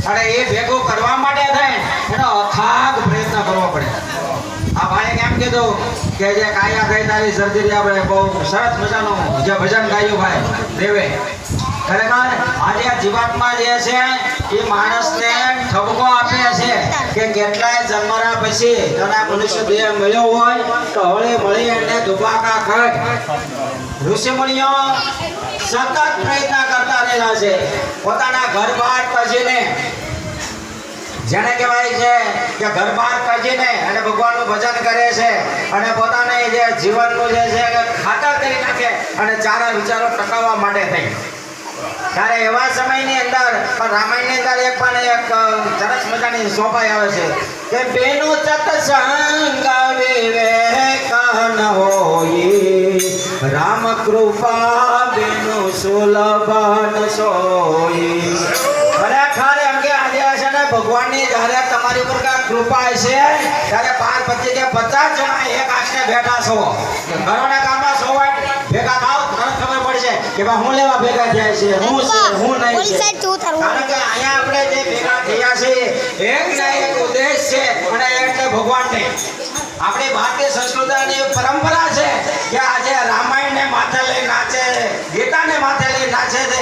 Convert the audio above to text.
અને એ ભેગું કરવા માટે થાય એનો અથાગ પ્રયત્ન કરવો પડે. આ ભાઈએ એમ કીધું કે જે કાયા થઈ તારી સર્જરી આપણે બહુ સરસ મજાનું જે ભજન ગાયું ભાઈ દેવે. ખરેખર આજે જીવાત્મા જે છે એ માણસને ઠપકો આપે છે કે કેટલાય જન્મના પછી તને મનુષ્ય દેહ મળ્યો હોય તો હળી મળી એને દુબાકા ખાય. ઋષિમુનિઓ સતત પ્રયત્ન કરતા રહેલા છે પોતાના ઘર બહાર તજીને, જેને કહેવાય છે કે ઘર બહાર તજીને અને ભગવાનનું ભજન કરે છે અને પોતાને જે જીવનનું જે છે ખાતર કરી નાખે અને ચારા વિચારો ટકાવવા માટે થઈ. ત્યારે એવા સમયની અંદર પણ રામાયણની અંદર એક સરસ મજાની શોભાઈ આવે છે કે બેનું સત્સંગ વિવેકન હોઈ રામ કૃપા બેનું સુલભન સોઈ. ખરેખર એમ કે આજે છે ને ભગવાનની જ્યારે તમારી ઉપર કાંઈ કૃપા છે ત્યારે 5, 25 કે 50 જણા એક આશરે બેઠા છો. ઘરોના કામમાં સો ભેગા થાવ ખબર પડશે કે ભાઈ હું લેવા ભેગા થયા છે, હું છે હું નહીં છે. કારણ કે અહીંયા આપણે જે ભેગા થયા છે એક ના એક ઉદ્દેશ છે અને એટલે ભગવાનને આપણી ભારતીય સંસ્કૃતિની પરંપરા છે કે આજે રામાયણને માથે લઈ નાચે, ગીતાને માથે લઈ નાચે છે.